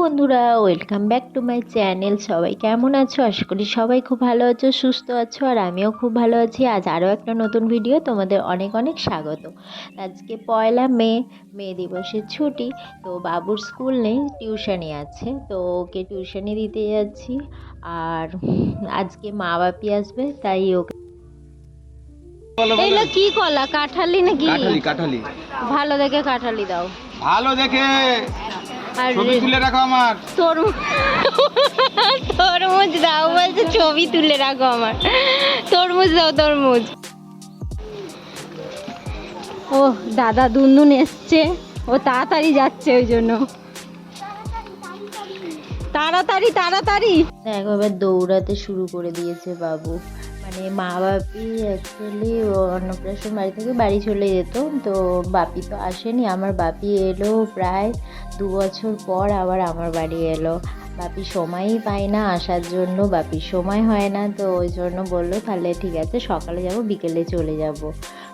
বন্ধুরা, welcome back to my channel. সবাই কেমন আছো? আশা করি সবাই খুব ভালো আছো, সুস্থ আছো, আর আমিও খুব ভালো আছি। আজ আরও একটা নতুন ভিডিও, তোমাদের অনেক অনেক স্বাগত। আজকে পয়লা মে, মে দিবসের ছুটি। তো বাবুর স্কুল নেই, টিউশনি আছে, তো ওকে টিউশনি দিতে যাচ্ছি। আর আজকে মা বাপি আসবে, তাই ওকে। এইগুলো কি কলা, কাঁঠালি নাকি? কাঠালি কাঠালি ভালো দেখে কাঁঠালি দাও। ভালো দেখে আর ছবি তুলে রাখো আমার। তরমুজ দাও বলছে, ছবি তুলে রাখো আমার। তরমুজ দাও, তরমুজ। ও দাদা দুনদুন এসছে, ও তাড়াতাড়ি যাচ্ছে, ওই জন্য তাড়াতাড়ি তাড়াতাড়ি। দেখো এবার দৌড়াতে শুরু করে দিয়েছে বাবু। মানে মা বাপি অ্যাকচুয়ালি অন্নপ্রাশন বাড়ি থেকে বাড়ি চলে যেত, তো বাপি তো আসেনি। আমার বাপি এলো প্রায় 2 বছর পর, আবার আমার বাড়ি এলো। বাপি সময়ই পায় না আসার জন্য, বাপির সময় হয় না, তো ওই জন্য বললো তাহলে ঠিক আছে সকালে যাব, বিকেলে চলে যাব।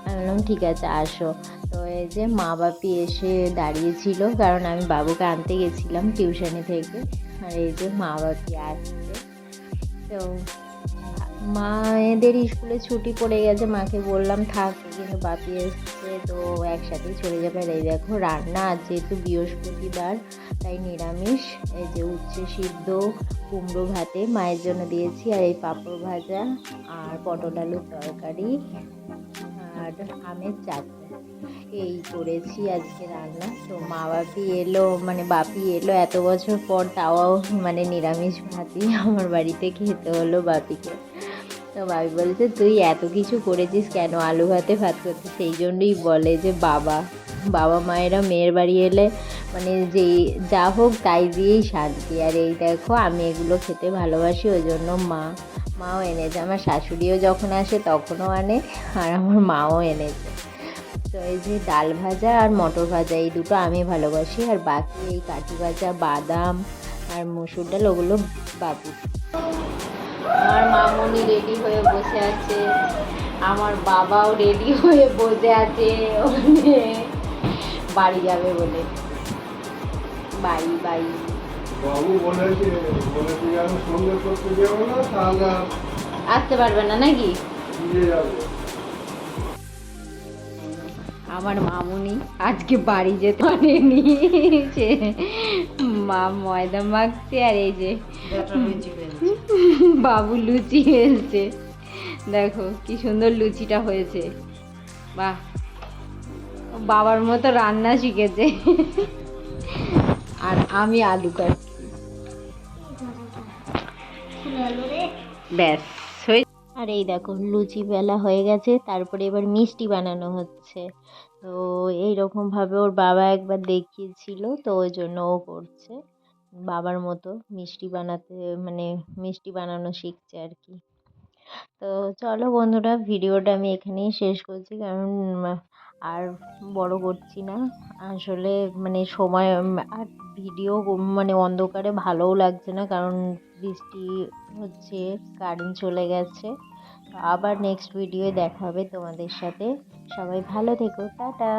আমি বললাম ঠিক আছে আসো। তো এই যে মা বাপি এসে দাঁড়িয়েছিল, কারণ আমি বাবুকে আনতে গেছিলাম টিউশনি থেকে। আর এই যে মা বাপি আসছে। তো মায়েদের স্কুলে ছুটি পড়ে গেছে, মাকে বললাম থাক, কিন্তু বাপি এসছে তো একসাথেই চলে যাবে। আর এই দেখো রান্না, যেহেতু বৃহস্পতিবার তাই নিরামিষ। এই যে উচ্ছে সিদ্ধ, কুমড়ো ভাতে মায়ের জন্য দিয়েছি, আর এই পাঁপড় ভাজা, আর পটল আলুর তরকারি, আর আমের চাটনি, এই করেছি আজকে রান্না। তো মা বাপি এলো, মানে বাপি এলো এত বছর পর, তাও মানে নিরামিষ ভাতই আমার বাড়িতে খেতে হলো বাপিকে। তো বাপি বলছে তুই এত কিছু করেছিস কেন, আলু ভাতে ভাত করতে? সেই জন্যই বলে যে বাবা বাবা মায়েরা মেয়ের বাড়ি এলে মানে যেই যা হোক তাই দিয়েই শান্তি। আর এই দেখো আমি এগুলো খেতে ভালোবাসি, ওই জন্য মাও এনেছে। আমার শাশুড়িও যখন আসে তখনও আনে, আর আমার মাও এনেছে। তো এই যে ডাল ভাজা আর মটর ভাজা, এই দুটো আমি ভালোবাসি, আর বাকি এই কাঠি ভাজা, বাদাম আর মসুর ডাল, ওগুলো বাবু। আমার মামনি রেডি হয়ে বসে আছে, আমার বাবাও রেডি হয়ে বসে আছে, ওখানে বাড়ি যাবে বলে। Bye bye. বাবু বলেছে আমি সঙ্গে করতে যাবো না, তাহলে আসতে পারবে না নাকি? দিয়ে যাবো। আমার মামুনি আজকে বাড়ি যেতে পারেনি, সে মা ময়দা মাখছে, আর এই যে বাবু লুচি খেলছে। দেখো কি সুন্দর লুচিটা হয়েছে, বাহ, বাবার মতো রান্না শিখেছে। আর আমি আলু কাটছি, ব্যাস হয়ে। আর এই দেখো লুচি বেলা হয়ে গেছে, তারপরে এবার মিষ্টি বানানো হচ্ছে। তো এইরকমভাবে ওর বাবা একবার দেখিয়েছিল, তো ওই জন্য ও করছে বাবার মতো মিষ্টি বানাতে, মানে মিষ্টি বানানো শিখছে আর কি। তো চলো বন্ধুরা, ভিডিওটা আমি এখানেই শেষ করছি, কারণ আর বড় করছি না আসলে, মানে সময় আর ভিডিও মানে অন্ধকারে ভালোও লাগছে না, কারণ বৃষ্টি হচ্ছে, কারেন্ট চলে গেছে। আবার নেক্সট ভিডিওয়ে দেখা হবে তোমাদের সাথে। সবাই ভালো থেকো, টাটা।